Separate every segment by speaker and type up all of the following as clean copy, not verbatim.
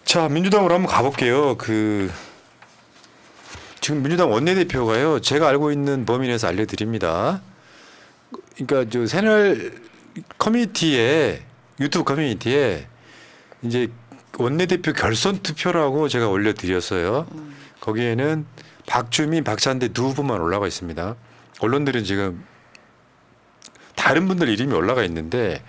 Speaker 1: 자, 민주당으로 한번 가볼게요. 지금 민주당 원내대표가요. 제가 알고 있는 범위 내에서 알려드립니다. 그러니까 저 새날 커뮤니티에 유튜브 커뮤니티에 이제 원내대표 결선 투표라고 제가 올려드렸어요. 거기에는 박주민, 박찬대 두 후보만 올라가 있습니다. 언론들은 지금 다른 분들 이름이 올라가 있는데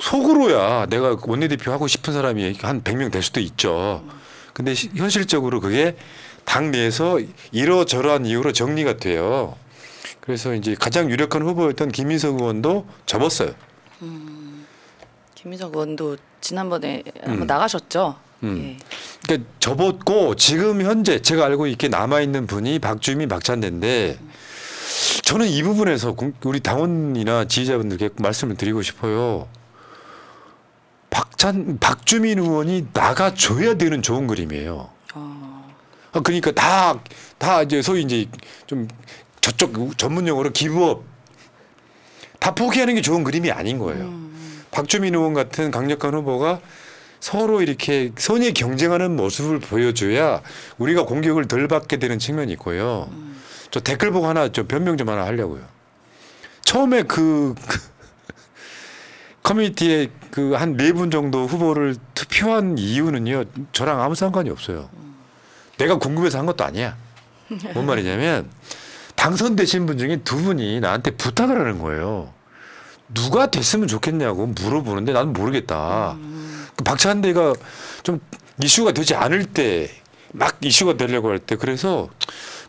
Speaker 1: 속으로야 내가 원내대표 하고 싶은 사람이 한 100명 될 수도 있죠. 근데 현실적으로 그게 당 내에서 이러저러한 이유로 정리가 돼요. 그래서 이제 가장 유력한 후보였던 김민석 의원도 접었어요.
Speaker 2: 김민석 의원도 지난번에 한번 나가셨죠. 예.
Speaker 1: 그러니까 접었고 지금 현재 제가 알고 있게 남아있는 분이 박주민, 박찬대인데 저는 이 부분에서 우리 당원이나 지지자분들께 말씀을 드리고 싶어요. 박주민 의원이 나가줘야 되는 좋은 그림이에요. 그러니까 다 이제 소위 이제 좀 저쪽 전문 용어로 기부업 다 포기하는 게 좋은 그림이 아닌 거예요. 박주민 의원 같은 강력한 후보가 서로 이렇게 선의 경쟁하는 모습을 보여줘야 우리가 공격을 덜 받게 되는 측면이 있고요. 저 댓글 보고 좀 변명 좀 하나 하려고요. 처음에 커뮤니티에 한 4분 정도 후보를 투표한 이유는요. 저랑 아무 상관이 없어요. 내가 궁금해서 한 것도 아니야. 뭔 말이냐면 당선되신 분 중에 2분이 나한테 부탁을 하는 거예요. 누가 됐으면 좋겠냐고 물어보는데 나는 모르겠다. 박찬대가 좀 이슈가 되지 않을 때 막 이슈가 되려고 할 때 그래서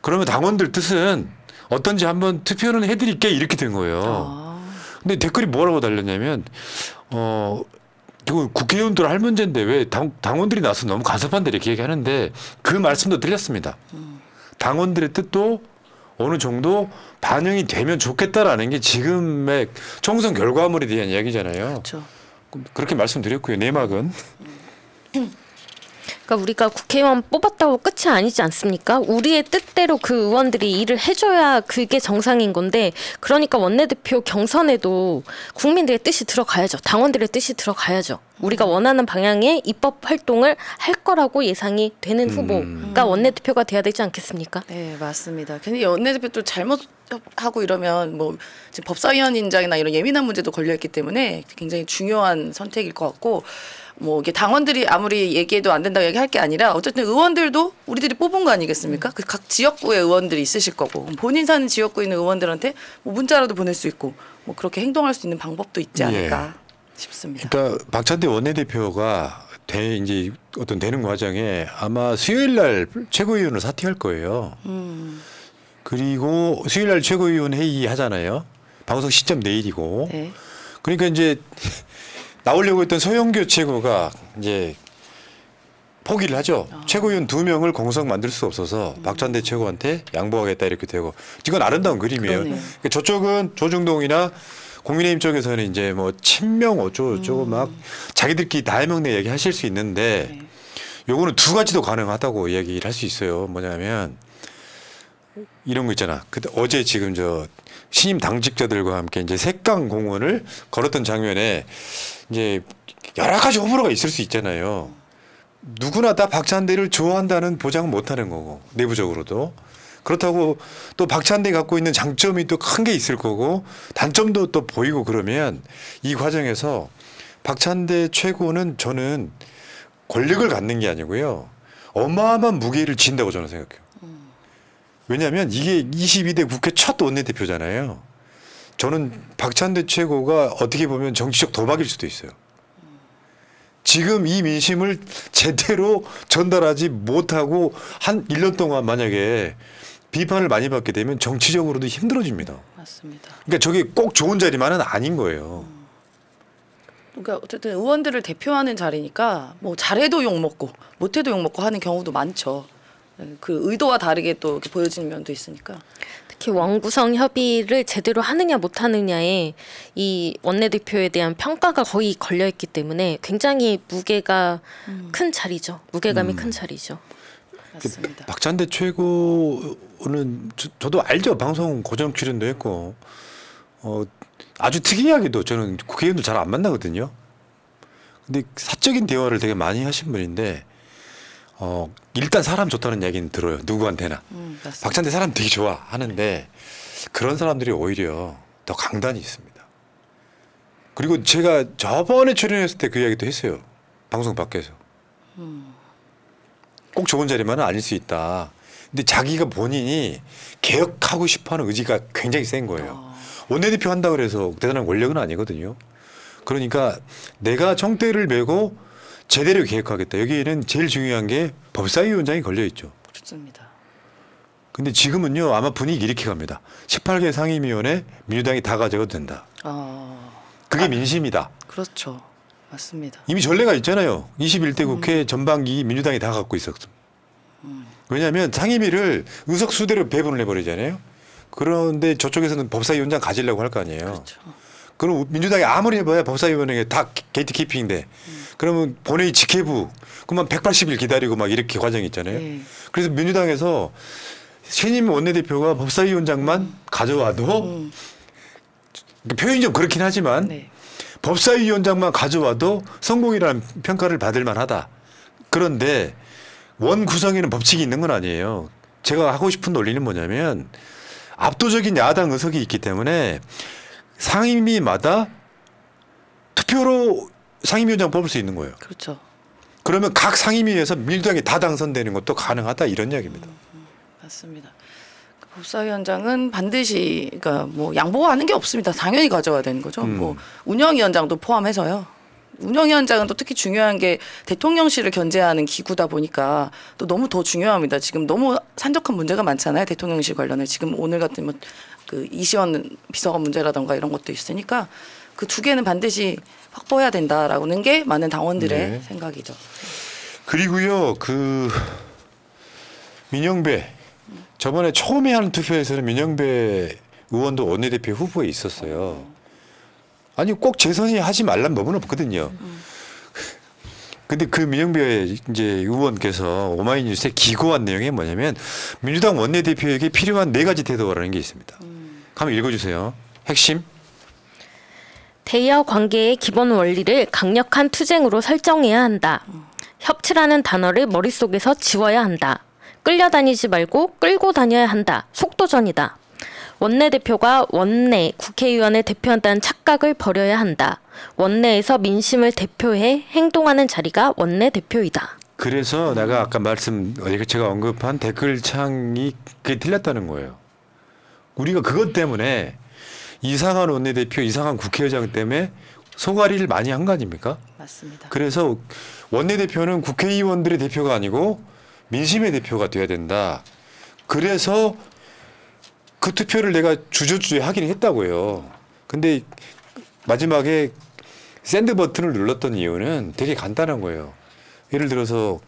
Speaker 1: 그러면 당원들 뜻은 어떤지 한번 투표는 해드릴게 이렇게 된 거예요. 근데 댓글이 뭐라고 달렸냐면 이거 국회의원들 할 문제인데 왜 당원들이 나서 너무 간섭한다 이렇게 얘기하는데 그 말씀도 드렸습니다. 당원들의 뜻도 어느 정도 반영이 되면 좋겠다라는 게 지금의 총선 결과물에 대한 이야기잖아요.
Speaker 2: 그렇죠.
Speaker 1: 그렇게 말씀드렸고요. 내막은.
Speaker 3: 그러니까 우리가 국회의원 뽑았다고 끝이 아니지 않습니까? 우리의 뜻대로 그 의원들이 일을 해줘야 그게 정상인 건데 그러니까 원내대표 경선에도 국민들의 뜻이 들어가야죠. 당원들의 뜻이 들어가야죠. 우리가 원하는 방향의 입법 활동을 할 거라고 예상이 되는 후보가 원내대표가 돼야 되지 않겠습니까?
Speaker 2: 네, 맞습니다. 근데 원내대표 또 잘못하고 이러면 뭐 지금 법사위원장이나 이런 예민한 문제도 걸려있기 때문에 굉장히 중요한 선택일 것 같고 뭐 이게 당원들이 아무리 얘기해도 안 된다고 얘기할 게 아니라 어쨌든 의원들도 우리들이 뽑은 거 아니겠습니까? 그 각 지역구에 의원들이 있으실 거고 본인 사는 지역구에 있는 의원들한테 뭐 문자라도 보낼 수 있고 뭐 그렇게 행동할 수 있는 방법도 있지 않을까 싶습니다.
Speaker 1: 그러니까 박찬대 원내대표가 이제 어떤 되는 과정에 아마 수요일 날 최고위원을 사퇴할 거예요. 그리고 수요일 날 최고위원 회의 하잖아요. 방송 시점 내일이고.
Speaker 2: 네.
Speaker 1: 그러니까 이제 나오려고 했던 서영교 최고가 이제 포기를 하죠. 최고위원 2명을 공석 만들 수 없어서 박찬대 최고한테 양보하겠다 이렇게 되고 이건 아름다운 그림이에요. 그러니까 저쪽은 조중동이나 국민의힘 쪽에서는 이제 뭐 친명 어쩌고 막 자기들끼리 다 해먹네 얘기 하실 수 있는데 요거는 2가지도 가능하다고 얘기를 할 수 있어요. 뭐냐면 이런 거 있잖아. 그때 어제 지금 저 신임 당직자들과 함께 이제 색강 공원을 걸었던 장면에 이제 여러 가지 호불호가 있을 수 있잖아요. 누구나 다 박찬대를 좋아한다는 보장은 못하는 거고 내부적으로도 그렇다고 또 박찬대가 갖고 있는 장점이 또 큰 게 있을 거고 단점도 또 보이고 그러면 이 과정에서 박찬대 최고는 저는 권력을 갖는 게 아니고요. 어마어마한 무게를 진다고 저는 생각해요. 왜냐하면 이게 22대 국회 첫 원내대표잖아요. 저는 박찬대 최고가 어떻게 보면 정치적 도박일 수도 있어요. 지금 이 민심을 제대로 전달하지 못하고 한 1년 동안 만약에 비판을 많이 받게 되면 정치적으로도 힘들어집니다.
Speaker 2: 맞습니다.
Speaker 1: 그러니까 저게 꼭 좋은 자리만은 아닌 거예요.
Speaker 2: 그러니까 어쨌든 의원들을 대표하는 자리니까 뭐 잘해도 욕먹고 못해도 욕먹고 하는 경우도 많죠. 그 의도와 다르게 또 이렇게 보여지는 면도 있으니까.
Speaker 3: 특히 원구성 협의를 제대로 하느냐 못하느냐에 이 원내대표에 대한 평가가 거의 걸려있기 때문에 굉장히 무게가 큰 자리죠. 무게감이 큰 자리죠.
Speaker 2: 맞습니다.
Speaker 1: 박찬대 최고는 저도 알죠. 방송 고정 출연도 했고 아주 특이하게도 저는 국회의원들 잘 안 만나거든요. 근데 사적인 대화를 되게 많이 하신 분인데 일단 사람 좋다는 얘기는 들어요. 누구한테나.
Speaker 2: 맞습니다.
Speaker 1: 박찬대 사람 되게 좋아 하는데 그런 사람들이 오히려 더 강단이 있습니다. 그리고 제가 저번에 출연했을 때 그 이야기도 했어요. 방송 밖에서. 꼭 좋은 자리만은 아닐 수 있다. 근데 자기가 본인이 개혁하고 싶어하는 의지가 굉장히 센 거예요. 원내대표 한다 그래서 대단한 권력은 아니거든요. 그러니까 내가 총대를 메고 제대로 개혁하겠다. 여기에는 제일 중요한 게 법사위원장이 걸려 있죠.
Speaker 2: 그렇습니다.
Speaker 1: 근데 지금은요 아마 분위기 이렇게 갑니다. 18개 상임위원회 민주당이 다 가져가도 된다. 그게 민심이다.
Speaker 2: 그렇죠. 맞습니다.
Speaker 1: 이미 전례가 있잖아요. 21대 국회 전반기 민주당이 다 갖고 있었죠. 왜냐하면 상임위를 의석수대로 배분을 해버리잖아요. 그런데 저쪽에서는 법사위원장 가지려고 할 거 아니에요.
Speaker 2: 그렇죠.
Speaker 1: 그럼 민주당이 아무리 해봐야 법사위원회가 다 게이트 키핑인데 그러면 본회의 직회부 그만 180일 기다리고 막 이렇게 과정이 있잖아요.
Speaker 2: 네.
Speaker 1: 그래서 민주당에서 신임 원내대표가 법사위원장만 가져와도 표현이 좀 그렇긴 하지만
Speaker 2: 네.
Speaker 1: 법사위원장만 가져와도 성공이라는 평가를 받을 만하다. 그런데 원 구성에는 법칙이 있는 건 아니에요. 제가 하고 싶은 논리는 뭐냐면 압도적인 야당 의석이 있기 때문에 상임위마다 투표로 상임위원장 뽑을 수 있는 거예요.
Speaker 2: 그렇죠.
Speaker 1: 그러면 각 상임위에서 민주당이 다 당선되는 것도 가능하다 이런 이야기입니다.
Speaker 2: 맞습니다. 그 법사위원장은 반드시 그러니까 뭐 양보하는 게 없습니다. 당연히 가져와야 되는 거죠. 뭐 운영위원장도 포함해서요. 운영위원장은 또 특히 중요한 게 대통령실을 견제하는 기구다 보니까 또 너무 더 중요합니다. 지금 너무 산적한 문제가 많잖아요. 대통령실 관련해 지금 오늘 같은 뭐 그 이시원 비서관 문제라던가 이런 것도 있으니까 그 두 개는 반드시 확보해야 된다라는 게 많은 당원들의
Speaker 1: 네.
Speaker 2: 생각이죠.
Speaker 1: 그리고요 그 민영배 저번에 처음에 하는 투표에서는 민영배 의원도 원내대표 후보에 있었어요. 아니 꼭 재선이 하지 말란 법은 없거든요. 근데 그 민영배 이제 의원께서 오마이뉴스에 기고한 내용이 뭐냐면 민주당 원내대표에게 필요한 4가지 태도라는 게 있습니다. 한번 읽어주세요. 핵심.
Speaker 3: 대여 관계의 기본 원리를 강력한 투쟁으로 설정해야 한다. 협치라는 단어를 머릿속에서 지워야 한다. 끌려다니지 말고 끌고 다녀야 한다. 속도전이다. 원내대표가 원내 국회의원을 대표한다는 착각을 버려야 한다. 원내에서 민심을 대표해 행동하는 자리가 원내대표이다.
Speaker 1: 그래서 내가 아까 제가 언급한 댓글창이 그게 틀렸다는 거예요. 우리가 그것 때문에 이상한 원내대표, 이상한 국회의장 때문에 소가리를 많이 한 거 아닙니까?
Speaker 2: 맞습니다.
Speaker 1: 그래서 원내대표는 국회의원들의 대표가 아니고 민심의 대표가 돼야 된다. 그래서 그 투표를 내가 주저주저 하긴 했다고요. 근데 마지막에 샌드 버튼을 눌렀던 이유는 되게 간단한 거예요. 예를 들어서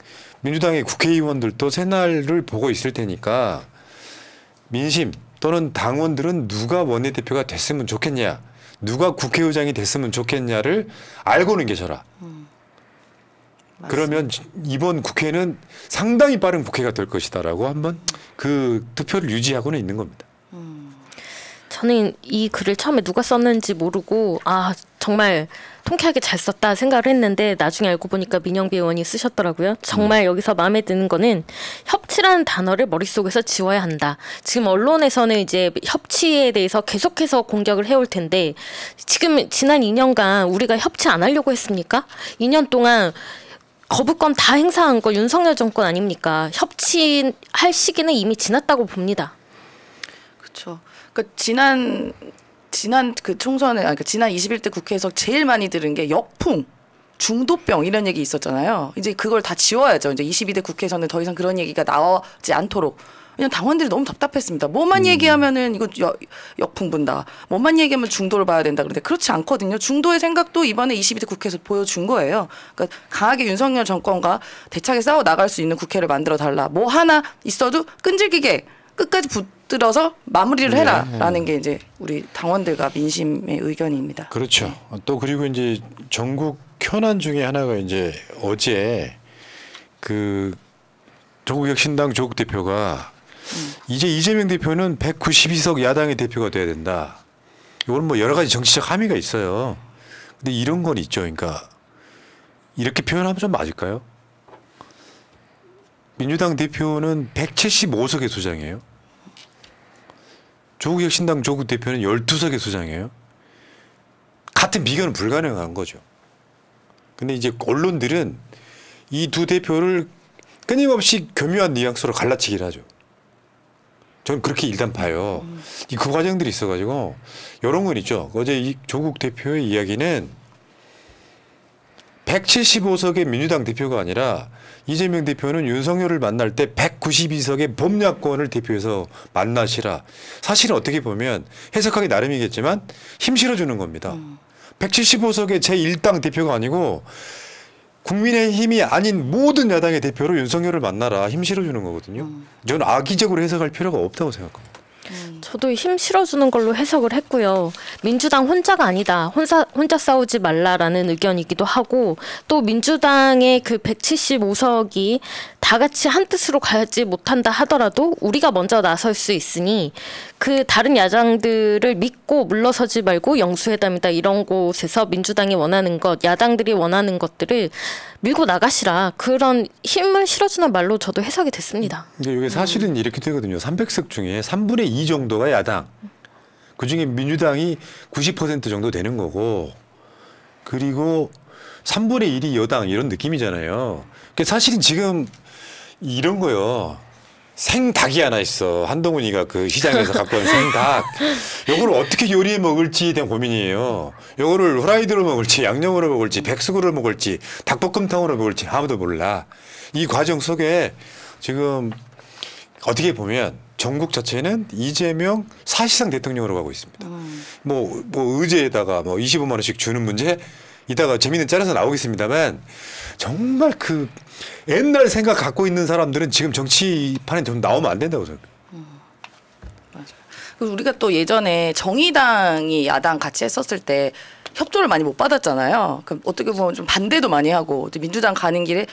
Speaker 1: 민주당의 국회의원들도 새날을 보고 있을 테니까 민심 또는 당원들은 누가 원내대표가 됐으면 좋겠냐, 누가 국회의장이 됐으면 좋겠냐를 알고는 계셔라. 그러면 이번 국회는 상당히 빠른 국회가 될 것이다라고 한번 그 투표를 유지하고는 있는 겁니다.
Speaker 3: 저는 이 글을 처음에 누가 썼는지 모르고 정말 통쾌하게 잘 썼다 생각을 했는데 나중에 알고 보니까 민영배 의원이 쓰셨더라고요. 정말 여기서 마음에 드는 거는 협치라는 단어를 머릿속에서 지워야 한다. 지금 언론에서는 이제 협치에 대해서 계속해서 공격을 해올 텐데 지금 지난 2년간 우리가 협치 안 하려고 했습니까? 2년 동안 거부권 다 행사한 거 윤석열 정권 아닙니까? 협치할 시기는 이미 지났다고 봅니다.
Speaker 2: 그렇죠. 그러니까 지난 그 총선에 그러니까 지난 21대 국회에서 제일 많이 들은 게 역풍, 중도병 이런 얘기 있었잖아요. 이제 그걸 다 지워야죠. 이제 22대 국회에서는 더 이상 그런 얘기가 나오지 않도록. 왜냐면 당원들이 너무 답답했습니다. 뭐만 얘기하면은 이거 역풍 분다. 뭐만 얘기하면 중도를 봐야 된다. 그런데 그렇지 않거든요. 중도의 생각도 이번에 22대 국회에서 보여준 거예요. 그러니까 강하게 윤석열 정권과 대차게 싸워 나갈 수 있는 국회를 만들어 달라. 뭐 하나 있어도 끈질기게 끝까지 붙들어서 마무리를 해라라는 게 이제 우리 당원들과 민심의 의견입니다.
Speaker 1: 그렇죠. 또 그리고 이제 전국 현안 중에 하나가 이제 어제 그 조국혁신당 조국 대표가 이제 이재명 대표는 192석 야당의 대표가 돼야 된다. 이건 뭐 여러 가지 정치적 함의가 있어요. 근데 이런 건 있죠. 그러니까 이렇게 표현하면 좀 맞을까요? 민주당 대표는 175석의 소장이에요. 조국혁신당 조국 대표는 12석의 소장이에요. 같은 비교는 불가능한 거죠. 근데 이제 언론들은 이 두 대표를 끊임없이 교묘한 뉘앙스로 갈라치기를 하죠. 저는 그렇게 일단 봐요. 그 과정들이 있어가지고 이런 건 있죠. 어제 이 조국 대표의 이야기는 175석의 민주당 대표가 아니라 이재명 대표는 윤석열을 만날 때 192석의 범야권을 대표해서 만나시라. 사실은 어떻게 보면 해석하기 나름이겠지만 힘 실어주는 겁니다. 175석의 제1당 대표가 아니고 국민의힘이 아닌 모든 야당의 대표로 윤석열을 만나라 힘 실어주는 거거든요. 저는 악의적으로 해석할 필요가 없다고 생각합니다.
Speaker 3: 저도 힘 실어주는 걸로 해석을 했고요. 민주당 혼자가 아니다. 혼자 싸우지 말라라는 의견이기도 하고 또 민주당의 그 175석이 다 같이 한 뜻으로 가지 못한다 하더라도 우리가 먼저 나설 수 있으니 그 다른 야당들을 믿고 물러서지 말고 영수회담이다 이런 곳에서 민주당이 원하는 것, 야당들이 원하는 것들을 밀고 나가시라. 그런 힘을 실어주는 말로 저도 해석이 됐습니다.
Speaker 1: 근데 이게 사실은 이렇게 되거든요. 300석 중에 3분의 2 정도가 야당. 그중에 민주당이 90% 정도 되는 거고 그리고 3분의 1이 여당 이런 느낌이잖아요. 그러니까 사실은 지금 이런 거요. 생닭이 하나 있어. 한동훈이가 그 시장에서 갖고 온 생닭. 요거를 어떻게 요리해 먹을지에 대한 고민이에요. 요거를 후라이드로 먹을지 양념으로 먹을지 백숙으로 먹을지 닭볶음탕으로 먹을지 아무도 몰라. 이 과정 속에 지금 어떻게 보면 전국 자체는 이재명 사실상 대통령으로 가고 있습니다. 뭐 의제에다가 뭐 25만 원씩 주는 문제 이따가 재미있는 짤에서 나오겠습니다만 정말 그 옛날 생각 갖고 있는 사람들은 지금 정치판에 좀 나오면 안 된다고 생각해요.
Speaker 2: 맞아요. 우리가 또 예전에 정의당이 야당 같이 했었을 때 협조를 많이 못 받았잖아요. 그럼 어떻게 보면 좀 반대도 많이 하고 민주당 가는 길에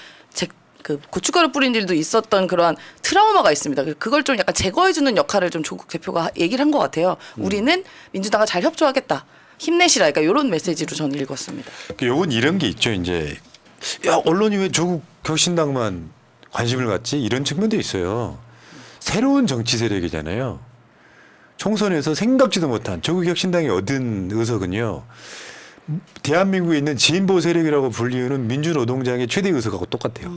Speaker 2: 그 고춧가루 뿌린 일도 있었던 그러한 트라우마가 있습니다. 그걸 좀 약간 제거해주는 역할을 좀 조국 대표가 얘기를 한 것 같아요. 우리는 민주당과 잘 협조하겠다. 힘내시라. 그러니까 이런 메시지로 저는 읽었습니다.
Speaker 1: 요건 이런 게 있죠. 이제 야 언론이 왜 조국 혁신당만 관심을 갖지? 이런 측면도 있어요. 새로운 정치 세력이잖아요. 총선에서 생각지도 못한 조국 혁신당이 얻은 의석은요. 대한민국에 있는 진보 세력이라고 불리우는 민주노동당의 최대 의석하고 똑같아요.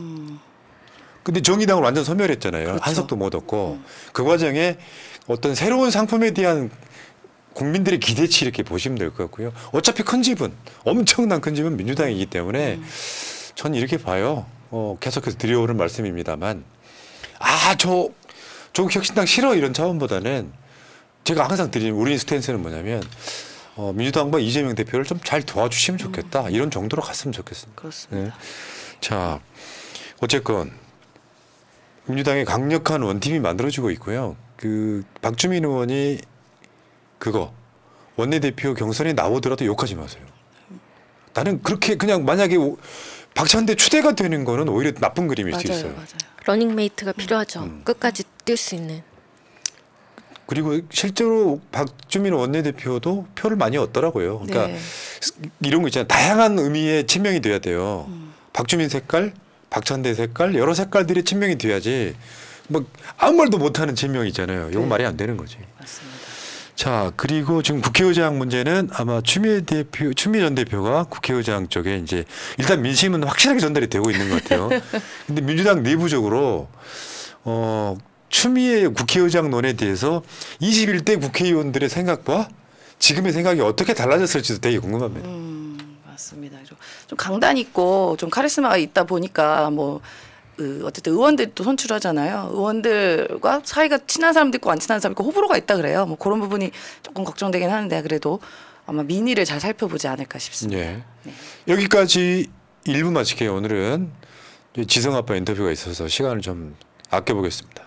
Speaker 1: 근데 정의당을 완전 소멸했잖아요.
Speaker 2: 그렇죠.
Speaker 1: 한 석도 못 얻고. 그 과정에 어떤 새로운 상품에 대한 국민들의 기대치 이렇게 보시면 될 것 같고요. 어차피 큰 집은 엄청난 큰 집은 민주당이기 때문에 전 이렇게 봐요. 계속해서 드려오는 말씀입니다만 조국 혁신당 싫어 이런 차원보다는 제가 항상 드리는 우리 스탠스는 뭐냐면 민주당과 이재명 대표를 좀 잘 도와주시면 좋겠다. 이런 정도로 갔으면 좋겠습니다.
Speaker 2: 그렇습니다.
Speaker 1: 네. 자, 어쨌건 민주당의 강력한 원팀이 만들어지고 있고요. 그 박주민 의원이 그거 원내대표 경선에 나오더라도 욕하지 마세요. 나는 그렇게 그냥 만약에 박찬대 추대가 되는 거는 오히려 나쁜 그림일 수 있어요.
Speaker 2: 맞아요.
Speaker 3: 러닝메이트가 필요하죠. 끝까지 뛸 수 있는.
Speaker 1: 그리고 실제로 박주민 원내대표도 표를 많이 얻더라고요. 그러니까
Speaker 2: 네.
Speaker 1: 이런 거 있잖아요. 다양한 의미의 친명이 돼야 돼요. 박주민 색깔, 박찬대 색깔, 여러 색깔들의 친명이 돼야지 뭐 아무 말도 못하는 친명이 있잖아요. 이건
Speaker 2: 네.
Speaker 1: 말이 안 되는 거지.
Speaker 2: 맞습니다.
Speaker 1: 자, 그리고 지금 국회의장 문제는 아마 추미애 전 대표가 국회의장 쪽에 이제 일단 민심은 확실하게 전달이 되고 있는 것 같아요. 근데 민주당 내부적으로 추미애 국회의장론에 대해서 21대 국회의원들의 생각과 지금의 생각이 어떻게 달라졌을지도 되게 궁금합니다.
Speaker 2: 맞습니다. 좀 강단 있고 좀 카리스마가 있다 보니까 어쨌든 의원들이 또 선출하잖아요. 의원들과 사이가 친한 사람도 있고 안 친한 사람도 있고 호불호가 있다 그래요. 그런 부분이 조금 걱정되긴 하는데 그래도 아마 민의를 잘 살펴보지 않을까 싶습니다.
Speaker 1: 네. 여기까지 1부 마칠게요. 오늘은 지성 아빠 인터뷰가 있어서 시간을 좀 아껴보겠습니다.